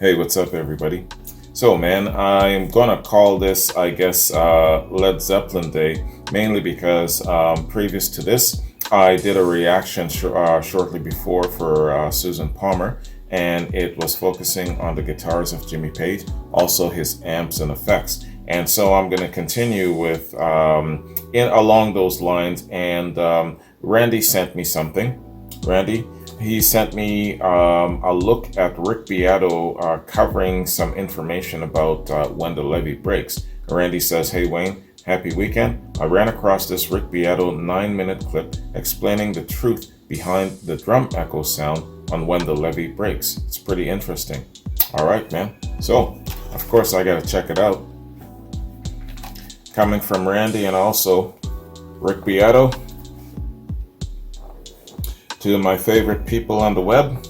Hey, what's up, everybody? So, man, I'm gonna call this, I guess, Led Zeppelin Day, mainly because previous to this, I did a reaction shortly before for Susan Palmer, and it was focusing on the guitars of Jimmy Page, also his amps and effects. And so I'm gonna continue with along those lines. And Randy sent me something. Randy, he sent me a look at Rick Beato covering some information about when the levee breaks. Randy says, "Hey Wayne, happy weekend. I ran across this Rick Beato 9-minute clip explaining the truth behind the drum echo sound on when the levee breaks. It's pretty interesting." All right, man. So, of course, I gotta check it out. Coming from Randy and also Rick Beato, two of my favorite people on the web.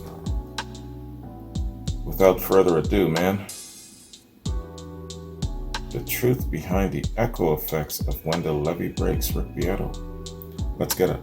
Without further ado, man, the truth behind the echo effects of when the levee breaks, Rick Beato. Let's get it.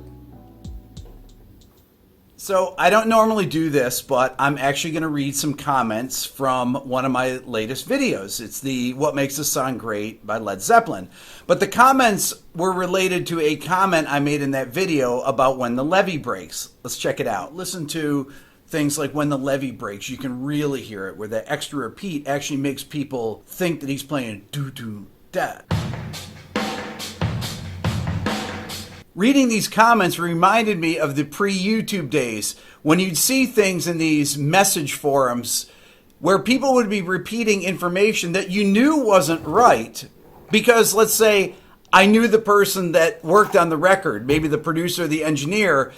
So I don't normally do this, but I'm actually going to read some comments from one of my latest videos. It's the What Makes a Song Great by Led Zeppelin. But the comments were related to a comment I made in that video about when the levee breaks. Let's check it out. Listen to things like when the levee breaks. You can really hear it, where that extra repeat actually makes people think that he's playing doo-doo-da. Reading these comments reminded me of the pre-YouTube days when you'd see things in these message forums where people would be repeating information that you knew wasn't right because, let's say, I knew the person that worked on the record, maybe the producer, the engineer,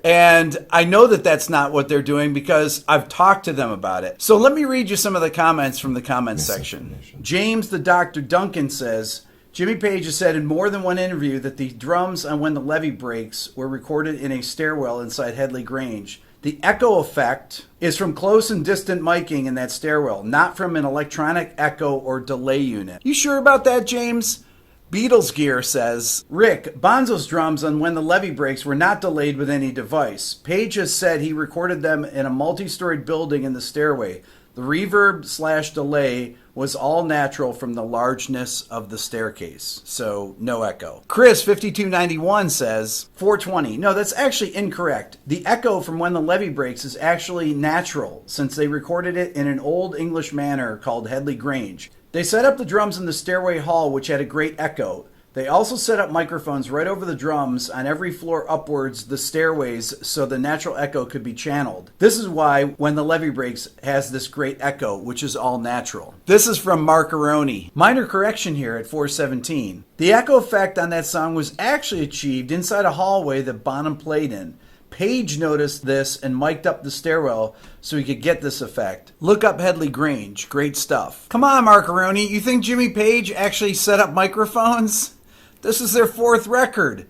and I know that that's not what they're doing because I've talked to them about it. So let me read you some of the comments from the comments section. James the Dr. Duncan says, Jimmy Page has said in more than one interview that the drums on When the Levee Breaks were recorded in a stairwell inside Headley Grange. The echo effect is from close and distant miking in that stairwell, not from an electronic echo or delay unit. You sure about that, James? Beatles Gear says, Rick, Bonzo's drums on When the Levee Breaks were not delayed with any device. Page has said he recorded them in a multi-storied building in the stairway. The reverb/delay was all natural from the largeness of the staircase, so no echo. Chris 5291 says 420. No, that's actually incorrect. The echo from When the Levee Breaks is actually natural since they recorded it in an old English manor called Headley Grange. They set up the drums in the stairway hall, which had a great echo. They also set up microphones right over the drums on every floor upwards the stairways so the natural echo could be channeled. This is why When the Levee Breaks has this great echo, which is all natural. This is from Marcaroni. Minor correction here at 417. The echo effect on that song was actually achieved inside a hallway that Bonham played in. Page noticed this and mic'd up the stairwell so he could get this effect. Look up Headley Grange. Great stuff. Come on, Marcaroni. You think Jimmy Page actually set up microphones? This is their fourth record.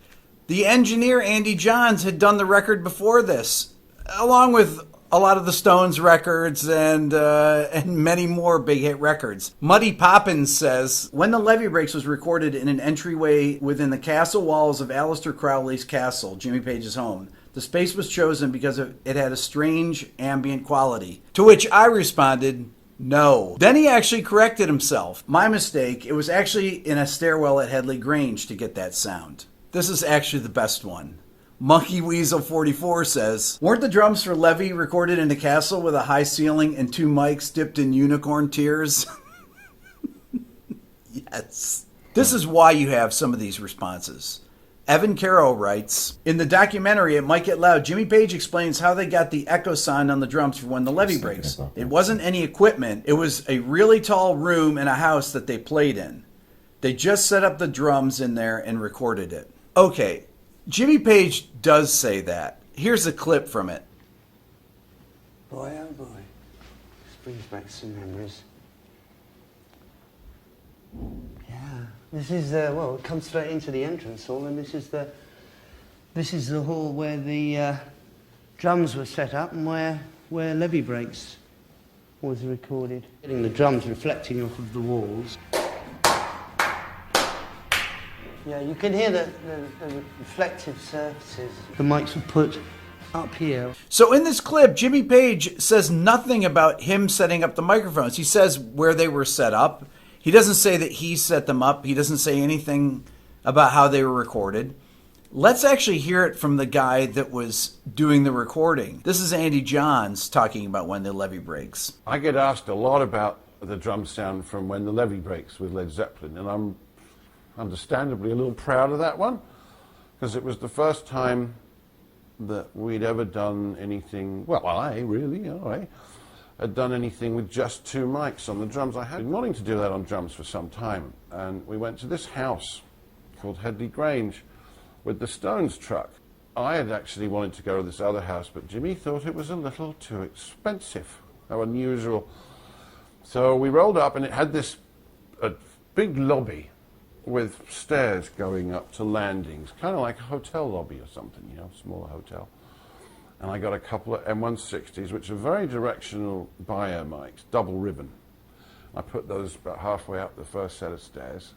The engineer, Andy Johns, had done the record before this, along with a lot of the Stones records and many more big hit records. Muddy Poppins says, When the Levee Breaks was recorded in an entryway within the castle walls of Aleister Crowley's castle, Jimmy Page's home. The space was chosen because it had a strange ambient quality. To which I responded, no. Then he actually corrected himself. My mistake, it was actually in a stairwell at Headley Grange to get that sound. This is actually the best one. Monkey Weasel 44 says, weren't the drums for Levee recorded in a castle with a high ceiling and two mics dipped in unicorn tears? Yes. This is why you have some of these responses. Evan Carroll writes, in the documentary It Might Get Loud, Jimmy Page explains how they got the echo sound on the drums for When the Levee Breaks. It wasn't any equipment. It was a really tall room in a house that they played in. They just set up the drums in there and recorded it. Okay, Jimmy Page does say that. Here's a clip from it. Boy, oh boy. This brings back some memories. This is well, it comes straight into the entrance hall, and this is the hall where the drums were set up and where Levee Breaks was recorded. Getting the drums reflecting off of the walls. Yeah, you can hear the reflective surfaces. The mics were put up here. So in this clip, Jimmy Page says nothing about him setting up the microphones. He says where they were set up. He doesn't say that he set them up. He doesn't say anything about how they were recorded. Let's actually hear it from the guy that was doing the recording. This is Andy Johns talking about When the Levee Breaks. I get asked a lot about the drum sound from When the Levee Breaks with Led Zeppelin, and I'm understandably a little proud of that one, because it was the first time that we'd ever done anything, well, I had done anything with just two mics on the drums. I had been wanting to do that on drums for some time, and we went to this house called Headley Grange with the Stones truck. I had actually wanted to go to this other house, but Jimmy thought it was a little too expensive, how unusual. So we rolled up, and it had this big lobby with stairs going up to landings, kind of like a hotel lobby or something, you know, smaller hotel. And I got a couple of M160s, which are very directional bio mics, double ribbon. I put those about halfway up the first set of stairs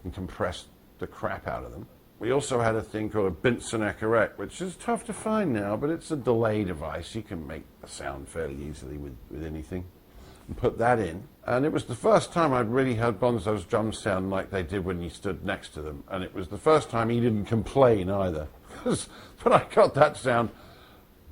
and compressed the crap out of them. We also had a thing called a Binson Echoret, which is tough to find now, but it's a delay device. You can make a sound fairly easily with anything, and put that in. And it was the first time I'd really heard Bonzo's drums sound like they did when you stood next to them. And it was the first time he didn't complain either. Because when I got that sound,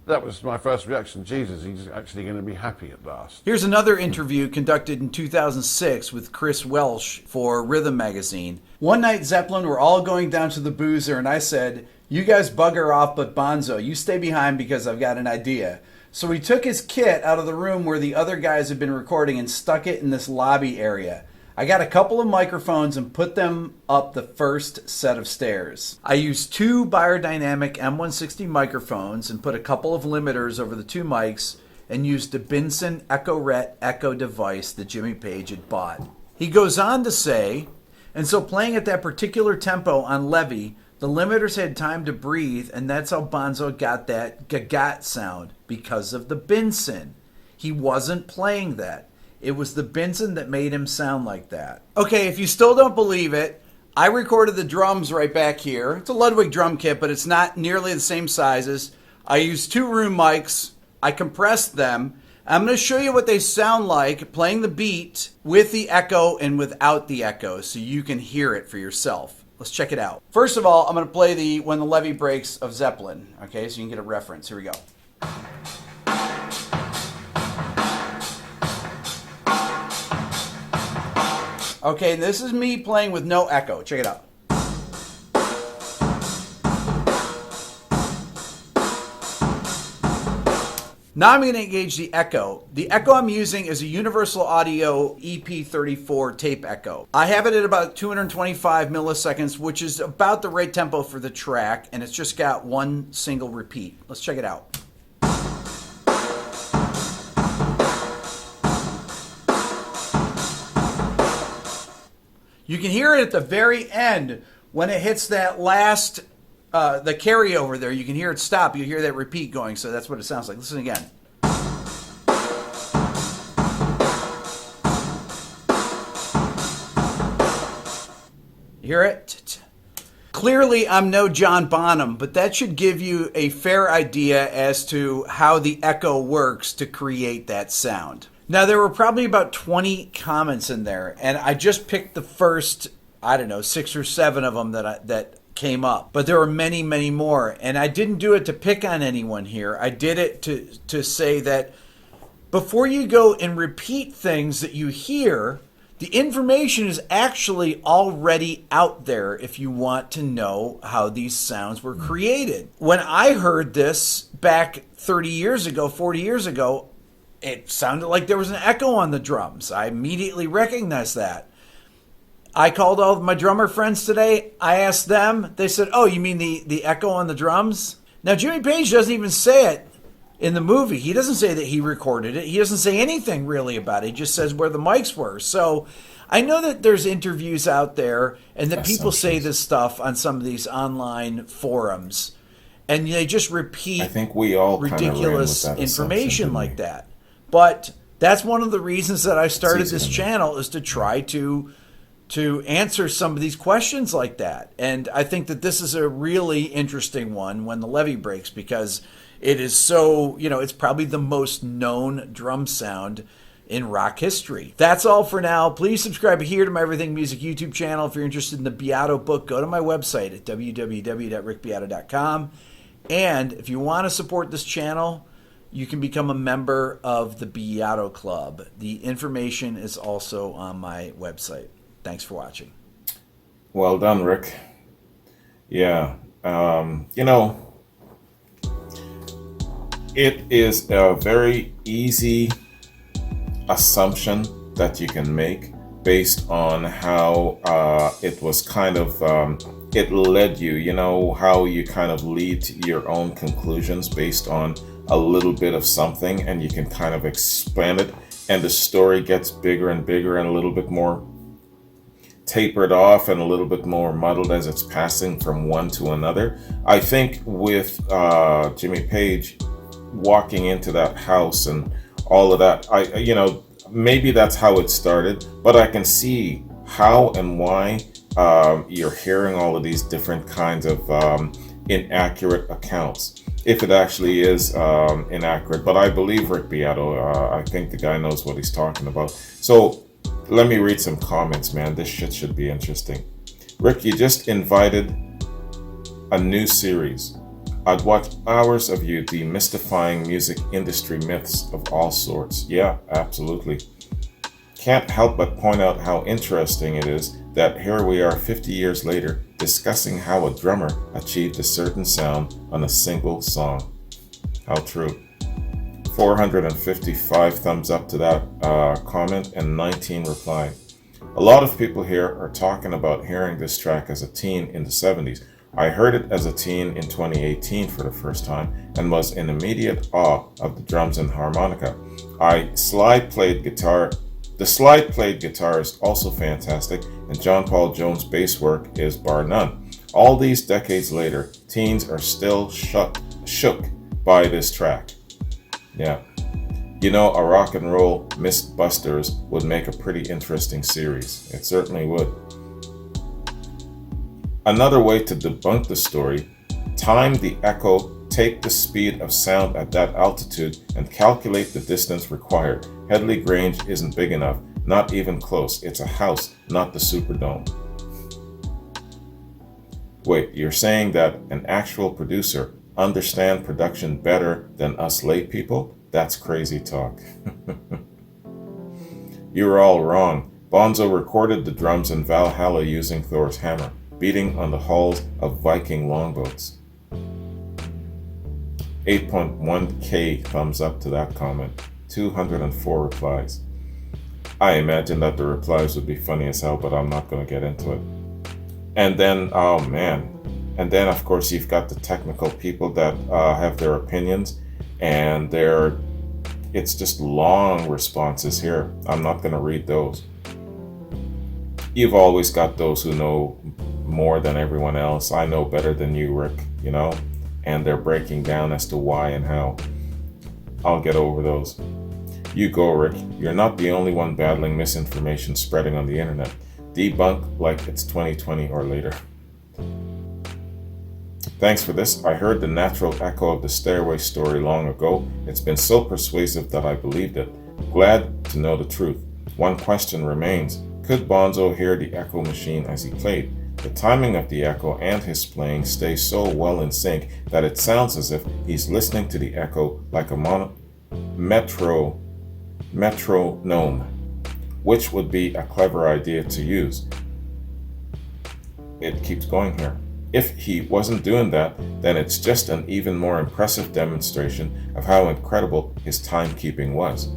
that was my first reaction. Jesus, he's actually going to be happy at last. Here's another interview conducted in 2006 with Chris Welsh for Rhythm Magazine. One night, Zeppelin were all going down to the Boozer, and I said, "You guys bugger off, but Bonzo, you stay behind because I've got an idea." So he took his kit out of the room where the other guys had been recording and stuck it in this lobby area. I got a couple of microphones and put them up the first set of stairs. I used two Biodynamic M160 microphones and put a couple of limiters over the two mics and used the Binson Echoret Echo device that Jimmy Page had bought. He goes on to say, and so playing at that particular tempo on Levee, the limiters had time to breathe, and that's how Bonzo got that gagat sound, because of the Binson. He wasn't playing that. It was the Binson that made him sound like that. Okay, if you still don't believe it, I recorded the drums right back here. It's a Ludwig drum kit, but it's not nearly the same sizes. I used two room mics. I compressed them. I'm going to show you what they sound like playing the beat with the echo and without the echo so you can hear it for yourself. Let's check it out. First of all, I'm going to play the When the Levee Breaks of Zeppelin, okay, so you can get a reference. Here we go. Okay, this is me playing with no echo. Check it out. Now I'm going to engage the echo. The echo I'm using is a Universal Audio EP34 tape echo. I have it at about 225 milliseconds, which is about the right tempo for the track, and it's just got one single repeat. Let's check it out. You can hear it at the very end when it hits that last, the carryover there. You can hear it stop. You hear that repeat going, so that's what it sounds like. Listen again. You hear it? Clearly, I'm no John Bonham, but that should give you a fair idea as to how the echo works to create that sound. Now, there were probably about 20 comments in there, and I just picked the first, 6 or 7 of them that came up. But there were many, many more, and I didn't do it to pick on anyone here. I did it to say that before you go and repeat things that you hear, the information is actually already out there if you want to know how these sounds were created. When I heard this back 30 years ago, 40 years ago, it sounded like there was an echo on the drums. I immediately recognized that. I called all of my drummer friends today. I asked them. They said, "Oh, you mean the echo on the drums?" Now, Jimmy Page doesn't even say it in the movie. He doesn't say that he recorded it. He doesn't say anything really about it. He just says where the mics were. So I know that there's interviews out there and that people say this stuff on some of these online forums. And they just repeat I think we all ridiculous information like that. But that's one of the reasons that I started this channel, is to try to answer some of these questions like that. And I think that this is a really interesting one, When the Levee Breaks, because It is so, it's probably the most known drum sound in rock history. That's all for now. Please subscribe here to my Everything Music YouTube channel. If you're interested in the Beato book, go to my website at www.rickbeato.com. And if you want to support this channel, you can become a member of the Beato Club. The information is also on my website. Thanks for watching. Well done, Rick. Yeah, it is a very easy assumption that you can make based on how it was kind of, it led you, how you kind of lead to your own conclusions based on a little bit of something, and you can kind of expand it, and the story gets bigger and bigger and a little bit more tapered off and a little bit more muddled as it's passing from one to another. I think with Jimmy Page walking into that house and all of that, maybe that's how it started, but I can see how and why you're hearing all of these different kinds of inaccurate accounts, if it actually is inaccurate. But I believe Rick Beato. I think the guy knows what he's talking about. So let me read some comments, man. This shit should be interesting. Rick, you just invited a new series. I'd watch hours of you demystifying music industry myths of all sorts. Yeah, absolutely. Can't help but point out how interesting it is that here we are 50 years later discussing how a drummer achieved a certain sound on a single song. How true. 455 thumbs up to that comment and 19 replied. A lot of people here are talking about hearing this track as a teen in the 70s. I heard it as a teen in 2018 for the first time and was in immediate awe of the drums and harmonica. The slide played guitar is also fantastic, and John Paul Jones' bass work is bar none. All these decades later, teens are still shook by this track. Yeah. A rock and roll Mythbusters would make a pretty interesting series. It certainly would. Another way to debunk the story: time the echo, take the speed of sound at that altitude, and calculate the distance required. Headley Grange isn't big enough, not even close. It's a house, not the Superdome. Wait, you're saying that an actual producer understands production better than us lay people? That's crazy talk. You're all wrong. Bonzo recorded the drums in Valhalla using Thor's hammer, beating on the hulls of Viking longboats. 8.1k thumbs up to that comment. 204 replies. I imagine that the replies would be funny as hell, but I'm not going to get into it. And then, oh man. And then, of course, you've got the technical people that have their opinions, and it's just long responses here. I'm not going to read those. You've always got those who know more than everyone else. I know better than you, Rick, and they're breaking down as to why and how. I'll get over those. You go, Rick. You're not the only one battling misinformation spreading on the internet. Debunk like it's 2020 or later. Thanks for this. I heard the natural echo of the stairway story long ago. It's been so persuasive that I believed it. Glad to know the truth. One question remains. Could Bonzo hear the echo machine as he played? The timing of the echo and his playing stay so well in sync that it sounds as if he's listening to the echo like a metronome, which would be a clever idea to use. It keeps going here. If he wasn't doing that, then it's just an even more impressive demonstration of how incredible his timekeeping was.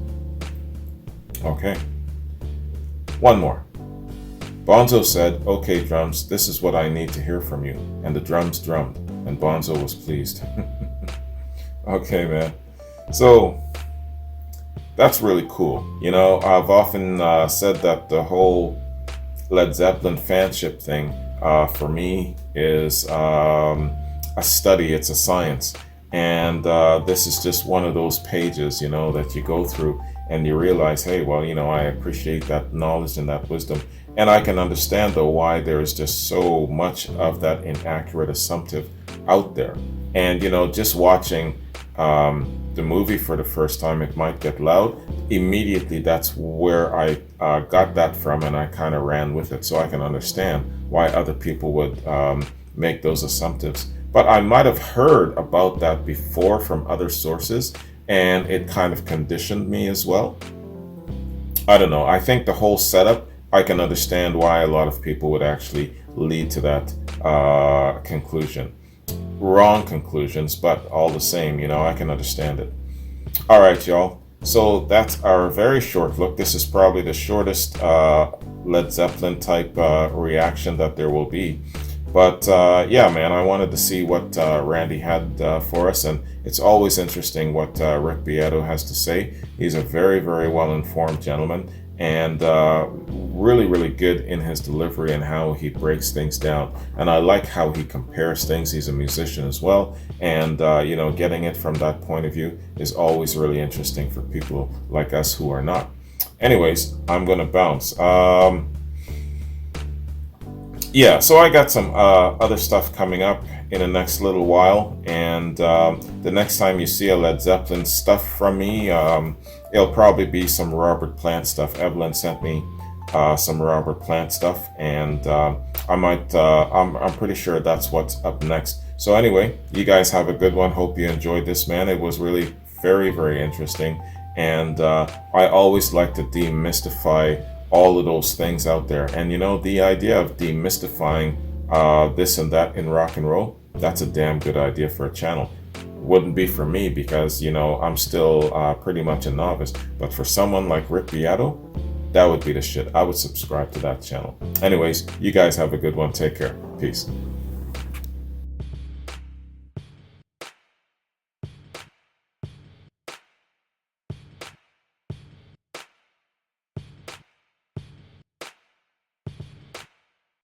Okay. One more. Bonzo said, "Okay, drums, this is what I need to hear from you." And the drums drummed, and Bonzo was pleased. Okay, man. So, that's really cool. I've often said that the whole Led Zeppelin fanship thing, for me, is a study. It's a science. And this is just one of those pages, that you go through and you realize, hey, well, I appreciate that knowledge and that wisdom. And I can understand, though, why there is just so much of that inaccurate assumptive out there. And, just watching the movie for the first time, it might get loud. Immediately, that's where I got that from, and I kind of ran with it, so I can understand why other people would make those assumptives. But I might have heard about that before from other sources, and it kind of conditioned me as well. I don't know. I think the whole setup, I can understand why a lot of people would actually lead to that conclusion. Wrong conclusions, but all the same, I can understand it. All right, y'all. So that's our very short look. This is probably the shortest Led Zeppelin type reaction that there will be. But yeah, man, I wanted to see what Randy had for us, and it's always interesting what Rick Beato has to say. He's a very, very well-informed gentleman, and really, really good in his delivery and how he breaks things down. And I like how he compares things. He's a musician as well, and getting it from that point of view is always really interesting for people like us who are not. Anyways, I'm gonna bounce. Yeah, so I got some other stuff coming up in the next little while, and the next time you see a Led Zeppelin stuff from me, it'll probably be some Robert Plant stuff. Evelyn sent me some Robert Plant stuff, and I'm pretty sure that's what's up next. So anyway, you guys have a good one. Hope you enjoyed this, man. It was really very, very interesting, and I always like to demystify all of those things out there. And the idea of demystifying this and that in rock and roll, that's a damn good idea for a channel. Wouldn't be for me because I'm still pretty much a novice, but for someone like Rick Beato, that would be the shit. I would subscribe to that channel. Anyways, you guys have a good one. Take care. Peace.